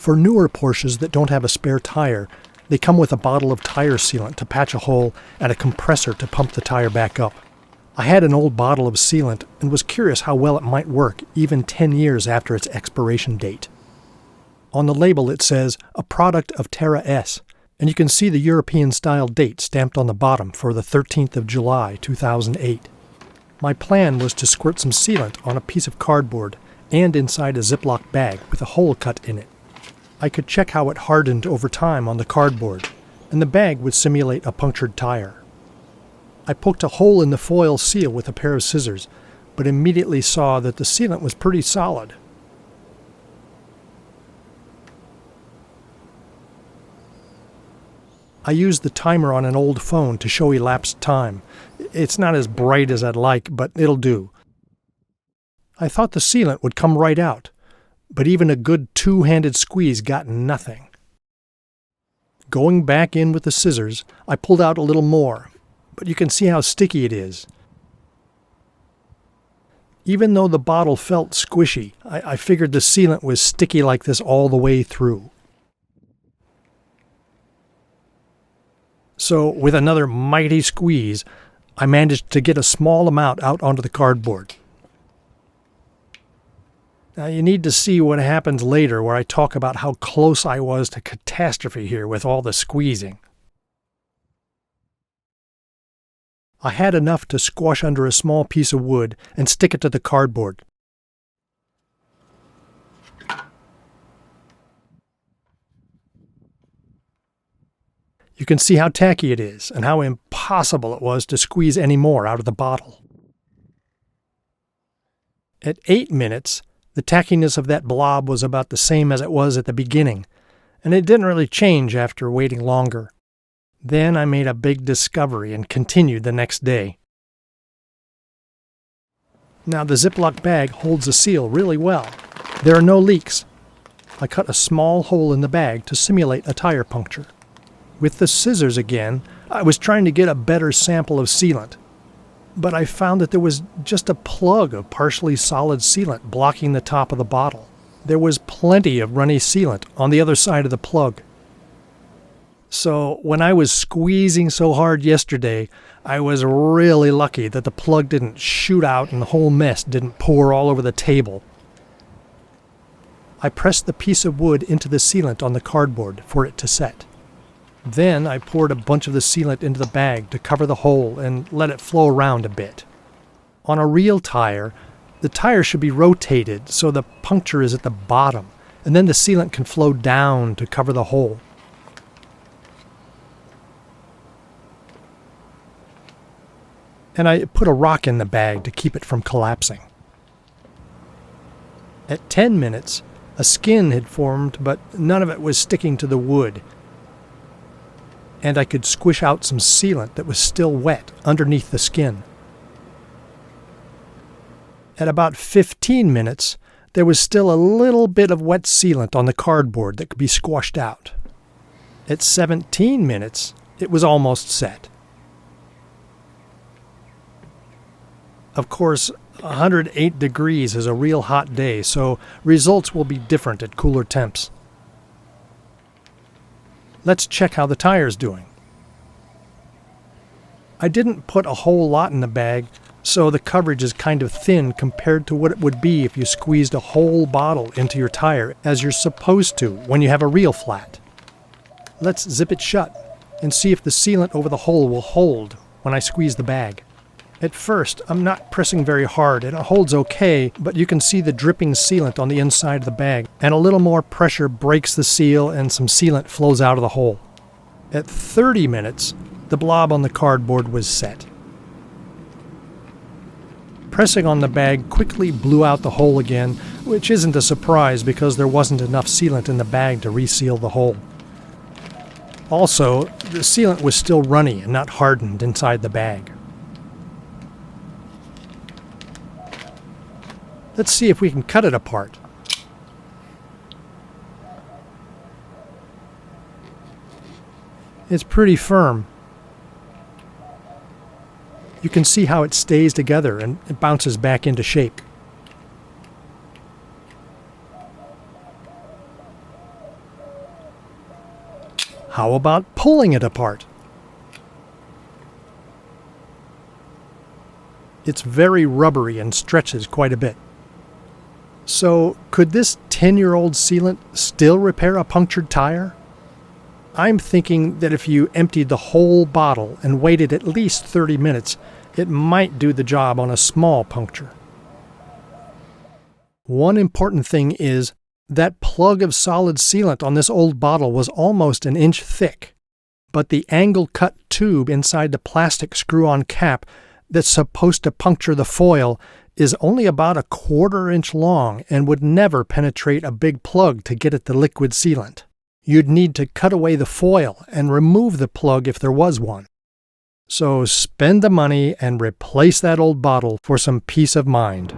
For newer Porsches that don't have a spare tire, they come with a bottle of tire sealant to patch a hole and a compressor to pump the tire back up. I had an old bottle of sealant and was curious how well it might work even 10 years after its expiration date. On the label it says, a product of Terra-S, and you can see the European-style date stamped on the bottom for the 13th of July, 2008. My plan was to squirt some sealant on a piece of cardboard and inside a Ziploc bag with a hole cut in it. I could check how it hardened over time on the cardboard, and the bag would simulate a punctured tire. I poked a hole in the foil seal with a pair of scissors, but immediately saw that the sealant was pretty solid. I used the timer on an old phone to show elapsed time. It's not as bright as I'd like, but it'll do. I thought the sealant would come right out, but even a good two-handed squeeze got nothing. Going back in with the scissors, I pulled out a little more, but you can see how sticky it is. Even though the bottle felt squishy, I figured the sealant was sticky like this all the way through. So, with another mighty squeeze, I managed to get a small amount out onto the cardboard. Now, you need to see what happens later where I talk about how close I was to catastrophe here with all the squeezing. I had enough to squash under a small piece of wood and stick it to the cardboard. You can see how tacky it is and how impossible it was to squeeze any more out of the bottle. At 8 minutes, the tackiness of that blob was about the same as it was at the beginning, and it didn't really change after waiting longer. Then I made a big discovery and continued the next day. Now the Ziploc bag holds the seal really well. There are no leaks. I cut a small hole in the bag to simulate a tire puncture. With the scissors again, I was trying to get a better sample of sealant, but I found that there was just a plug of partially solid sealant blocking the top of the bottle. There was plenty of runny sealant on the other side of the plug. So when I was squeezing so hard yesterday, I was really lucky that the plug didn't shoot out and the whole mess didn't pour all over the table. I pressed the piece of wood into the sealant on the cardboard for it to set. Then I poured a bunch of the sealant into the bag to cover the hole and let it flow around a bit. On a real tire, the tire should be rotated so the puncture is at the bottom, and then the sealant can flow down to cover the hole. And I put a rock in the bag to keep it from collapsing. At 10 minutes, a skin had formed, but none of it was sticking to the wood, and I could squish out some sealant that was still wet underneath the skin. At about 15 minutes, there was still a little bit of wet sealant on the cardboard that could be squashed out. At 17 minutes, it was almost set. Of course, 108 degrees is a real hot day, so results will be different at cooler temps. Let's check how the tire's doing. I didn't put a whole lot in the bag, so the coverage is kind of thin compared to what it would be if you squeezed a whole bottle into your tire, as you're supposed to when you have a real flat. Let's zip it shut and see if the sealant over the hole will hold when I squeeze the bag. At first, I'm not pressing very hard and it holds okay, but you can see the dripping sealant on the inside of the bag, and a little more pressure breaks the seal and some sealant flows out of the hole. At 30 minutes, the blob on the cardboard was set. Pressing on the bag quickly blew out the hole again, which isn't a surprise because there wasn't enough sealant in the bag to reseal the hole. Also, the sealant was still runny and not hardened inside the bag. Let's see if we can cut it apart. It's pretty firm. You can see how it stays together and it bounces back into shape. How about pulling it apart? It's very rubbery and stretches quite a bit. So, could this 10-year-old sealant still repair a punctured tire? I'm thinking that if you emptied the whole bottle and waited at least 30 minutes, it might do the job on a small puncture. One important thing is that plug of solid sealant on this old bottle was almost an inch thick, but the angle-cut tube inside the plastic screw-on cap that's supposed to puncture the foil is only about a 1/4 inch long and would never penetrate a big plug to get at the liquid sealant. You'd need to cut away the foil and remove the plug if there was one. So spend the money and replace that old bottle for some peace of mind.